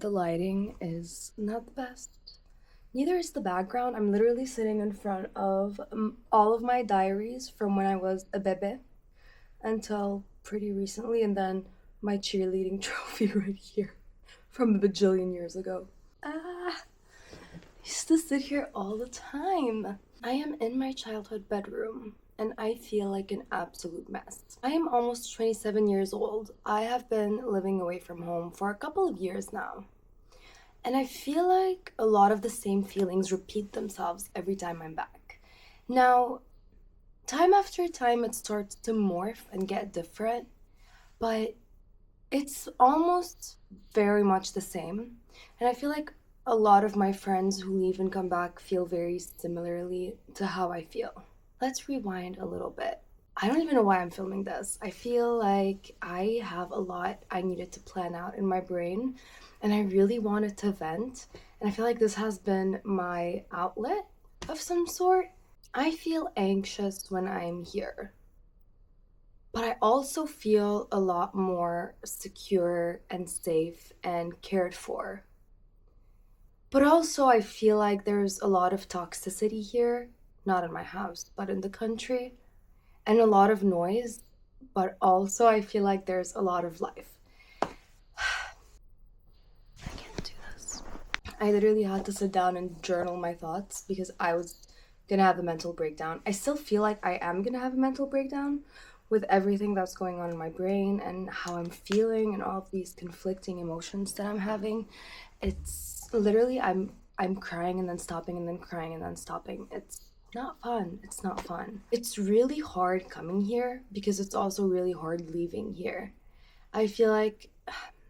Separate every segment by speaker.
Speaker 1: The lighting is not the best. Neither is the background. I'm literally sitting in front of all of my diaries from when I was a bebe until pretty recently, and then my cheerleading trophy right here from a bajillion years ago. Ah, I used to sit here all the time. I am in my childhood bedroom and I feel like an absolute mess. I am almost 27 years old. I have been living away from home for a couple of years now. And I feel like a lot of the same feelings repeat themselves every time I'm back. Now, time after time, it starts to morph and get different, but it's almost very much the same. And I feel like a lot of my friends who leave and come back feel very similarly to how I feel. Let's rewind a little bit. I don't even know why I'm filming this. I feel like I have a lot I needed to plan out in my brain, and I really wanted to vent. And I feel like this has been my outlet of some sort. I feel anxious when I'm here, but I also feel a lot more secure and safe and cared for. But also, I feel like there's a lot of toxicity here, not in my house, but in the country, and a lot of noise. But also, I feel like there's a lot of life. I can't do this. I literally had to sit down and journal my thoughts because I was gonna have a mental breakdown. I still feel like I am gonna have a mental breakdown with everything that's going on in my brain and how I'm feeling and all of these conflicting emotions that I'm having. It's literally I'm crying and then stopping and then crying and then stopping. It's not fun. It's not fun. It's really hard coming here because it's also really hard leaving here. I feel like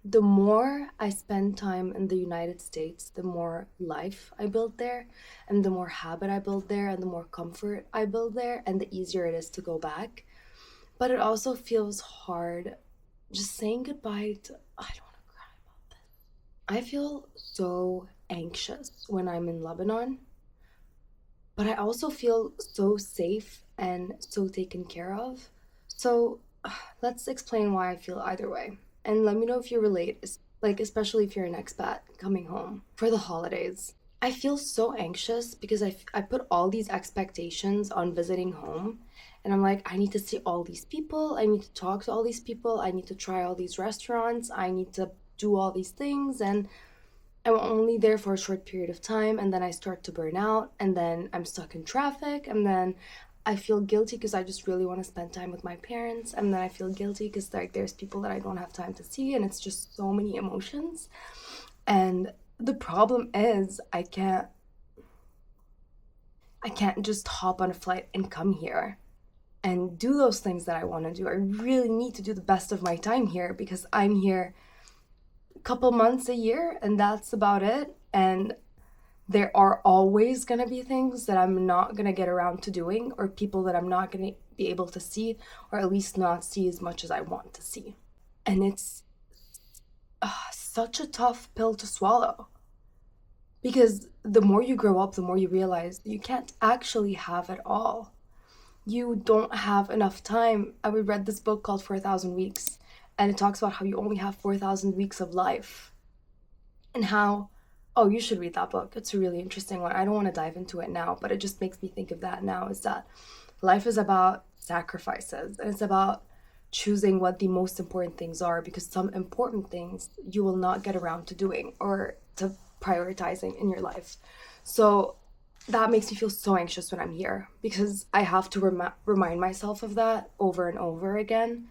Speaker 1: the more I spend time in the United States, the more life I build there, and the more habit I build there, and the more comfort I build there, and the easier it is to go back. But it also feels hard just saying goodbye to. I don't want to cry about this. I feel so anxious when I'm in Lebanon, but I also feel so safe and so taken care of. So let's explain why I feel either way. And let me know if you relate, like, especially if you're an expat coming home for the holidays. I feel so anxious because I put all these expectations on visiting home. And I'm like, I need to see all these people. I need to talk to all these people. I need to try all these restaurants. I need to do all these things. And I'm only there for a short period of time, and then I start to burn out, and then I'm stuck in traffic, and then I feel guilty because I just really want to spend time with my parents, and then I feel guilty because like there's people that I don't have time to see, and it's just so many emotions. And the problem is I can't just hop on a flight and come here and do those things that I want to do. I really need to do the best of my time here because I'm here couple months a year and that's about it. And there are always going to be things that I'm not going to get around to doing, or people that I'm not going to be able to see, or at least not see as much as I want to see. And it's such a tough pill to swallow because the more you grow up, the more you realize you can't actually have it all. You don't have enough time. I read this book called 4,000 Weeks, and it talks about how you only have 4,000 weeks of life. And how, oh, you should read that book. It's a really interesting one. I don't want to dive into it now, but it just makes me think of that now, is that life is about sacrifices, and it's about choosing what the most important things are, because some important things you will not get around to doing or to prioritizing in your life. So that makes me feel so anxious when I'm here because I have to remind myself of that over and over again.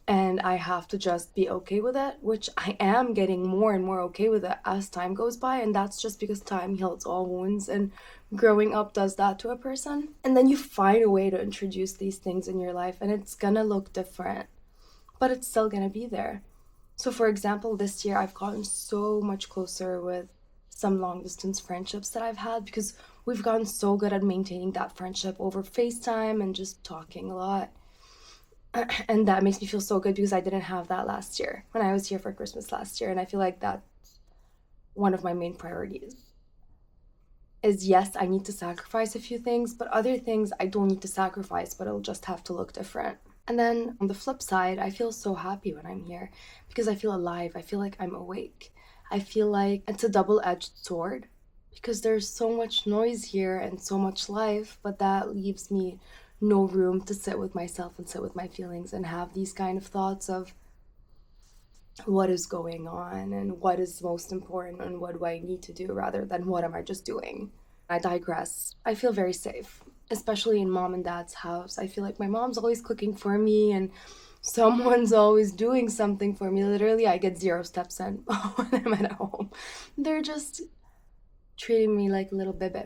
Speaker 1: And I have to just be okay with it, which I am getting more and more okay with it as time goes by. And that's just because time heals all wounds, and growing up does that to a person. And then you find a way to introduce these things in your life, and it's gonna look different, but it's still gonna be there. So, for example, this year I've gotten so much closer with some long distance friendships that I've had because we've gotten so good at maintaining that friendship over FaceTime and just talking a lot. And that makes me feel so good because I didn't have that last year when I was here for Christmas last year. And I feel like that's one of my main priorities. Is yes, I need to sacrifice a few things, but other things I don't need to sacrifice, but it'll just have to look different. And then on the flip side, I feel so happy when I'm here because I feel alive. I feel like I'm awake. I feel like it's a double-edged sword because there's so much noise here and so much life, but that leaves me no room to sit with myself and sit with my feelings and have these kind of thoughts of what is going on and what is most important and what do I need to do rather than what am I just doing. I digress. I feel very safe, especially in mom and dad's house. I feel like my mom's always cooking for me and someone's always doing something for me. Literally, I get 0 steps in when I'm at home. They're just treating me like a little baby,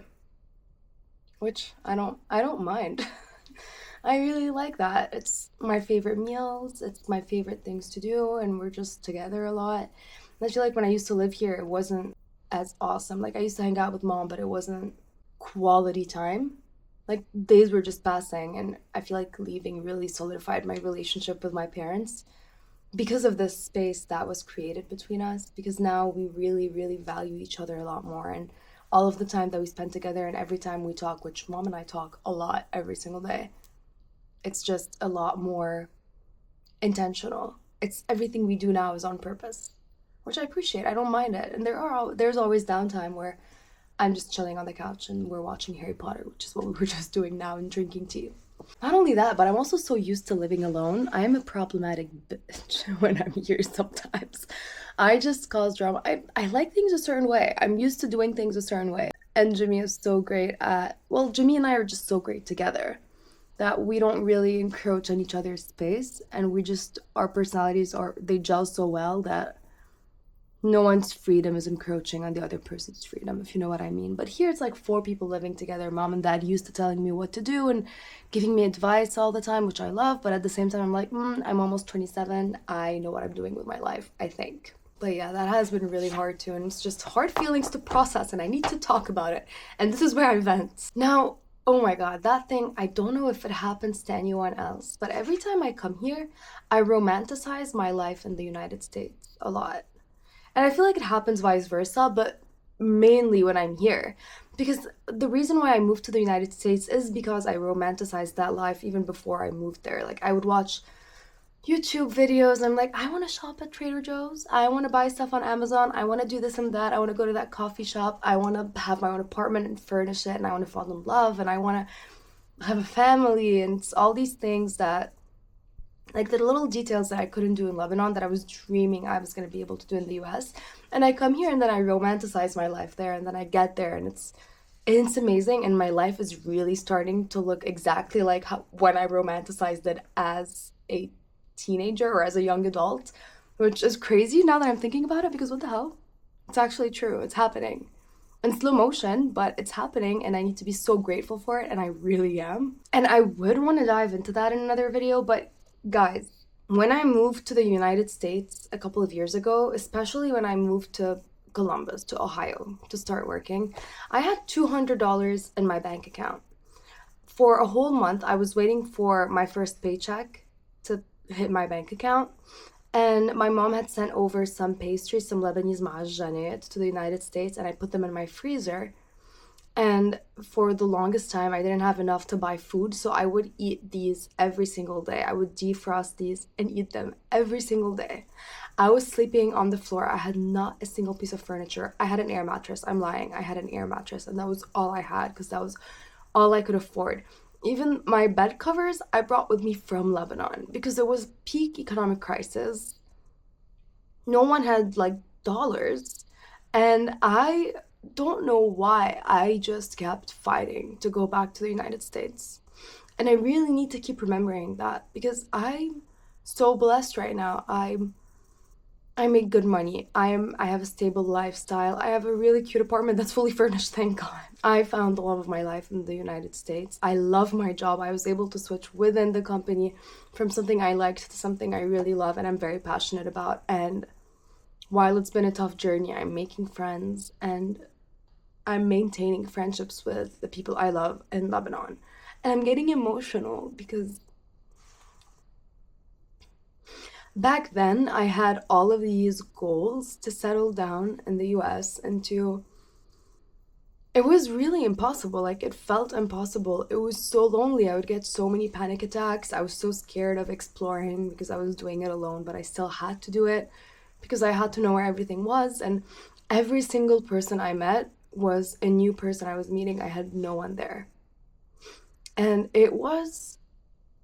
Speaker 1: which I don't mind. I really like that. It's my favorite meals, it's my favorite things to do, and we're just together a lot. And I feel like when I used to live here, it wasn't as awesome. Like I used to hang out with mom, but it wasn't quality time. Like days were just passing, and I feel like leaving really solidified my relationship with my parents because of this space that was created between us. Because now we really, really value each other a lot more, and all of the time that we spend together, and every time we talk, which mom and I talk a lot every single day, it's just a lot more intentional. It's everything we do now is on purpose, which I appreciate. I don't mind it. And there's always downtime where I'm just chilling on the couch and we're watching Harry Potter, which is what we were just doing now, and drinking tea. Not only that, but I'm also so used to living alone. I am a problematic bitch when I'm here sometimes. I just cause drama. I like things a certain way. I'm used to doing things a certain way. And Jimmy is so great at, well, Jimmy and I are just so great together that we don't really encroach on each other's space, and we just, our personalities are, they gel so well that no one's freedom is encroaching on the other person's freedom, if you know what I mean. But here it's like 4 people living together. Mom and dad used to telling me what to do and giving me advice all the time, which I love, but at the same time I'm like, I'm almost 27, I know what I'm doing with my life, I think. But yeah, that has been really hard too, and it's just hard feelings to process, and I need to talk about it, and this is where I vent. Now, oh my god, that thing, I don't know if it happens to anyone else, but every time I come here, I romanticize my life in the United States a lot. And I feel like it happens vice versa, but mainly when I'm here. Because the reason why I moved to the United States is because I romanticized that life even before I moved there. Like, I would watch YouTube videos. I'm like, I want to shop at Trader Joe's. I want to buy stuff on Amazon. I want to do this and that. I want to go to that coffee shop. I want to have my own apartment and furnish it. And I want to fall in love. And I want to have a family. And it's all these things that, like the little details that I couldn't do in Lebanon that I was dreaming I was going to be able to do in the US. And I come here and then I romanticize my life there. And then I get there and it's amazing. And my life is really starting to look exactly like when I romanticized it as a teenager or as a young adult, which is crazy now that I'm thinking about it, because what the hell? It's actually true. It's happening in slow motion, but it's happening, and I need to be so grateful for it, and I really am. And I would want to dive into that in another video, but guys, when I moved to the United States a couple of years ago, especially when I moved to Columbus, to Ohio, to start working, I had $200 in my bank account. For a whole month, I was waiting for my first paycheck to hit my bank account, and my mom had sent over some pastries, some Lebanese ma'ajanit to the United States, and I put them in my freezer. And for the longest time, I didn't have enough to buy food, so I would eat these every single day. I would defrost these and eat them every single day. I was sleeping on the floor. I had not a single piece of furniture. I had an air mattress. I'm lying. I had an air mattress, and that was all I had because that was all I could afford. Even my bed covers I brought with me from Lebanon because there was peak economic crisis. No one had like dollars, and I don't know why I just kept fighting to go back to the United States. And I really need to keep remembering that because I'm so blessed right now. I make good money. I have a stable lifestyle. I have a really cute apartment that's fully furnished, thank God. I found the love of my life in the United States. I love my job. I was able to switch within the company from something I liked to something I really love and I'm very passionate about. And while it's been a tough journey, I'm making friends and I'm maintaining friendships with the people I love in Lebanon. And I'm getting emotional because back then I had all of these goals to settle down in the US and to, it was really impossible. Like it felt impossible. It was so lonely. I would get so many panic attacks. I was so scared of exploring because I was doing it alone, but I still had to do it. because I had to know where everything was, and every single person I met was a new person I was meeting. I had no one there. And it was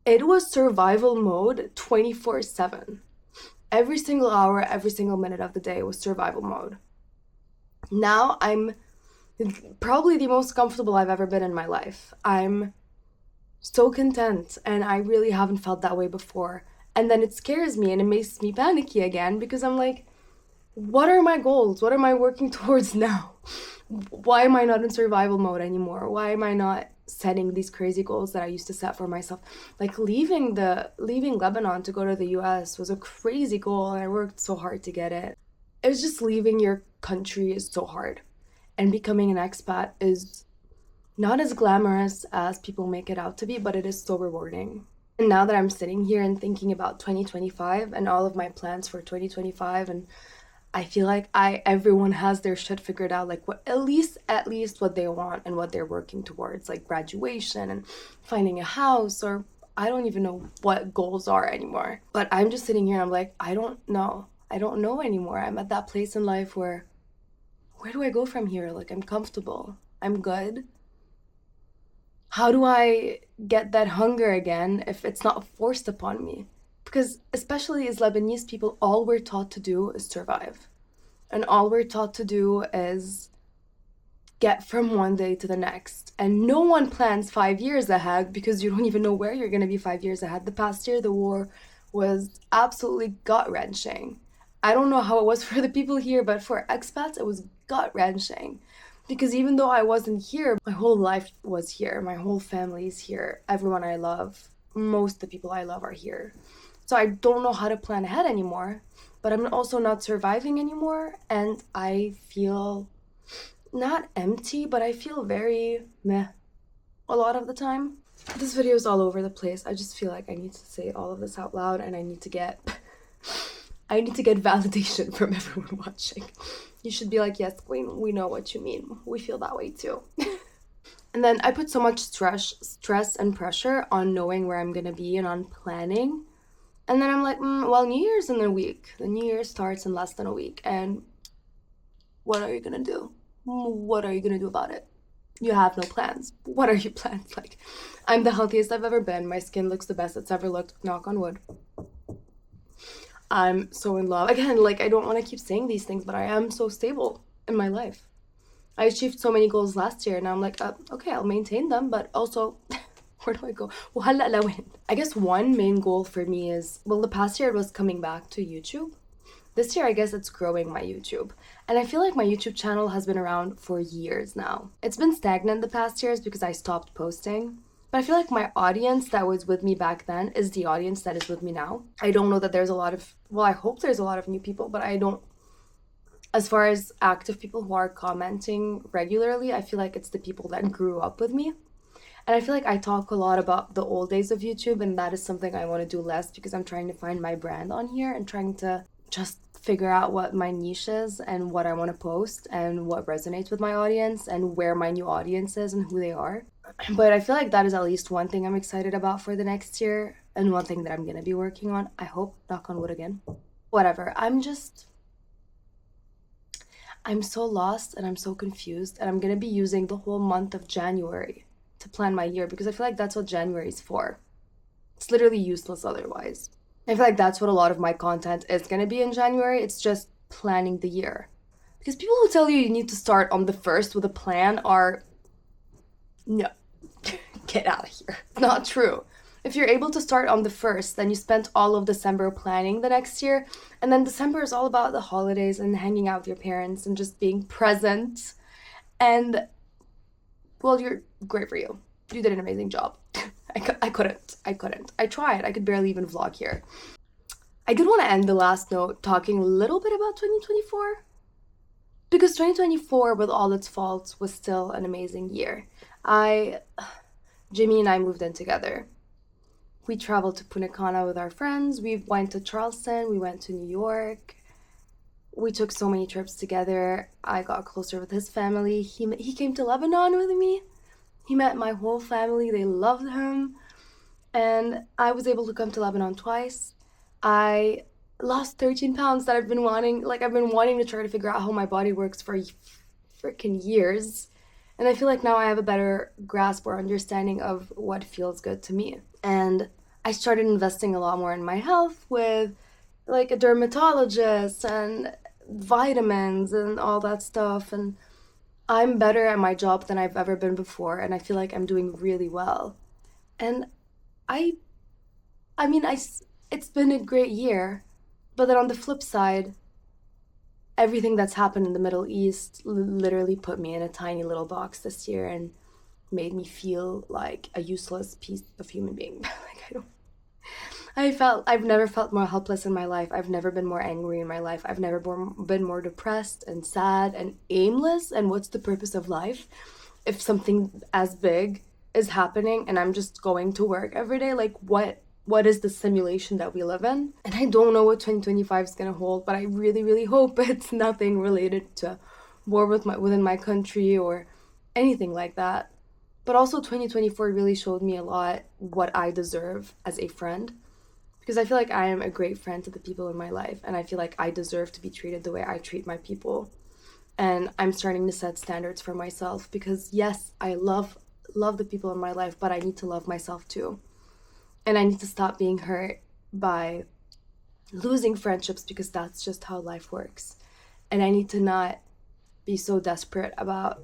Speaker 1: survival mode 24/7. Every single hour, every single minute of the day was survival mode. Now I'm probably the most comfortable I've ever been in my life. I'm so content, and I really haven't felt that way before. And then it scares me and it makes me panicky again, because I'm like, what are my goals? What am I working towards now? Why am I not in survival mode anymore? Why am I not setting these crazy goals that I used to set for myself? Like leaving Lebanon to go to the US was a crazy goal, and I worked so hard to get it. It's just leaving your country is so hard. And becoming an expat is not as glamorous as people make it out to be, but it is so rewarding. And now that I'm sitting here and thinking about 2025 and all of my plans for 2025, and I feel like everyone has their shit figured out, like what at least what they want and what they're working towards, like graduation and finding a house, or I don't even know what goals are anymore. But I'm just sitting here and I'm like, I don't know. I don't know anymore. I'm at that place in life where do I go from here? Like, I'm comfortable. I'm good. How do I get that hunger again if it's not forced upon me? Because especially as Lebanese people, all we're taught to do is survive. And all we're taught to do is get from one day to the next. And no one plans 5 years ahead, because you don't even know where you're going to be 5 years ahead. The past year, the war was absolutely gut-wrenching. I don't know how it was for the people here, but for expats, it was gut-wrenching. Because even though I wasn't here, my whole life was here. My whole family is here. Everyone I love, most of the people I love are here. So I don't know how to plan ahead anymore, but I'm also not surviving anymore. And I feel not empty, but I feel very meh a lot of the time. This video is all over the place. I just feel like I need to say all of this out loud, and I need to get validation from everyone watching. You should be like, yes, Queen, we know what you mean. We feel that way too. And then I put so much stress and pressure on knowing where I'm gonna be and on planning. And then I'm like, well, New Year's in a week. The New Year starts in less than a week. And what are you gonna do? What are you gonna do about it? You have no plans. What are your plans? Like, I'm the healthiest I've ever been. My skin looks the best it's ever looked. Knock on wood. I'm so in love. Again, like, I don't want to keep saying these things, but I am so stable in my life. I achieved so many goals last year, and I'm like, okay, I'll maintain them, but also, where do I go? وهلأ لوين? I guess one main goal for me is, well, the past year it was coming back to YouTube. This year, I guess it's growing my YouTube. And I feel like my YouTube channel has been around for years now. It's been stagnant the past years because I stopped posting. But I feel like my audience that was with me back then is the audience that is with me now. I don't know that there's a lot of, well, I hope there's a lot of new people, but I don't, as far as active people who are commenting regularly, I feel like it's the people that grew up with me. And I feel like I talk a lot about the old days of YouTube, and that is something I want to do less, because I'm trying to find my brand on here and trying to just figure out what my niche is and what I want to post and what resonates with my audience and where my new audience is and who they are. But I feel like that is at least one thing I'm excited about for the next year, and one thing that I'm going to be working on. I hope, knock on wood again. Whatever. I'm so lost and I'm so confused, and I'm going to be using the whole month of January to plan my year, because I feel like that's what January is for. It's literally useless otherwise. I feel like that's what a lot of my content is going to be in January. It's just planning the year. Because people who tell you need to start on the 1st with a plan are... no. Get out of here. Not true. If you're able to start on the 1st, then you spent all of December planning the next year. And then December is all about the holidays and hanging out with your parents and just being present. And, well, you're great for you. You did an amazing job. I couldn't. I tried. I could barely even vlog here. I did want to end the last note talking a little bit about 2024. Because 2024, with all its faults, was still an amazing year. Jimmy and I moved in together. We traveled to Punta Cana with our friends. We went to Charleston. We went to New York. We took so many trips together. I got closer with his family. He came to Lebanon with me. He met my whole family. They loved him. And I was able to come to Lebanon twice. I lost 13 pounds that I've been wanting, like I've been wanting to try to figure out how my body works for freaking years. And I feel like now I have a better grasp or understanding of what feels good to me. And I started investing a lot more in my health with like a dermatologist and vitamins and all that stuff. And I'm better at my job than I've ever been before. And I feel like I'm doing really well. And I, I mean, it's been a great year. But then on the flip side, everything that's happened in the Middle East literally put me in a tiny little box this year and made me feel like a useless piece of human being. Like I've never felt more helpless in my life. I've never been more angry in my life. I've never been more depressed and sad and aimless. And what's the purpose of life if something as big is happening and I'm just going to work every day? Like what is the simulation that we live in? And I don't know what 2025 is gonna hold, but I really, really hope it's nothing related to war within my country or anything like that. But also 2024 really showed me a lot what I deserve as a friend. Because I feel like I am a great friend to the people in my life, and I feel like I deserve to be treated the way I treat my people. And I'm starting to set standards for myself because yes, I love the people in my life, but I need to love myself too. And I need to stop being hurt by losing friendships because that's just how life works. And I need to not be so desperate about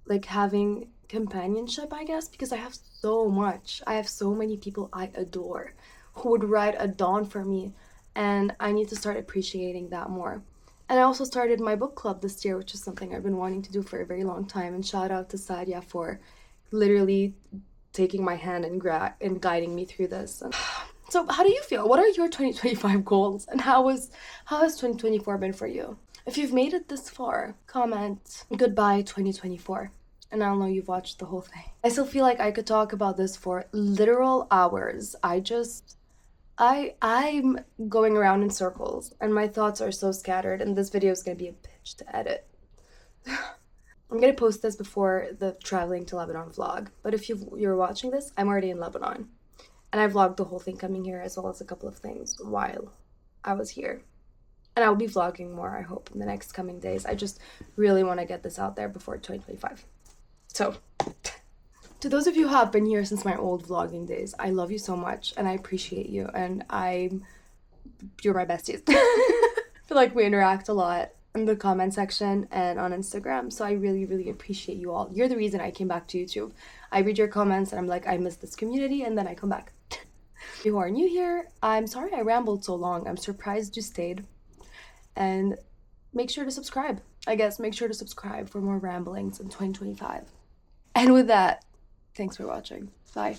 Speaker 1: like having companionship, I guess, because I have so much. I have so many people I adore who would ride a dawn for me, and I need to start appreciating that more. And I also started my book club this year, which is something I've been wanting to do for a very long time. And shout out to Sadia for literally taking my hand and guiding me through this. And so, how do you feel? What are your 2025 goals, and how has 2024 been for you? If you've made it this far, comment goodbye 2024. And I'll know you've watched the whole thing. I still feel like I could talk about this for literal hours. I'm going around in circles and my thoughts are so scattered, and this video is gonna be a bitch to edit. I'm gonna post this before the traveling to Lebanon vlog, but if you're watching this, I'm already in Lebanon. And I vlogged the whole thing coming here as well as a couple of things while I was here. And I'll be vlogging more, I hope, in the next coming days. I just really want to get this out there before 2025. So, to those of you who have been here since my old vlogging days, I love you so much and I appreciate you, and you're my besties. I feel like we interact a lot in the comment section and on Instagram, so I really, really appreciate you all. You're the reason I came back to YouTube. I read your comments and I'm like, I miss this community, and then I come back. If you are new here, I'm sorry I rambled so long. I'm surprised you stayed. And make sure to subscribe. Make sure to subscribe for more ramblings in 2025. And with that, thanks for watching. Bye.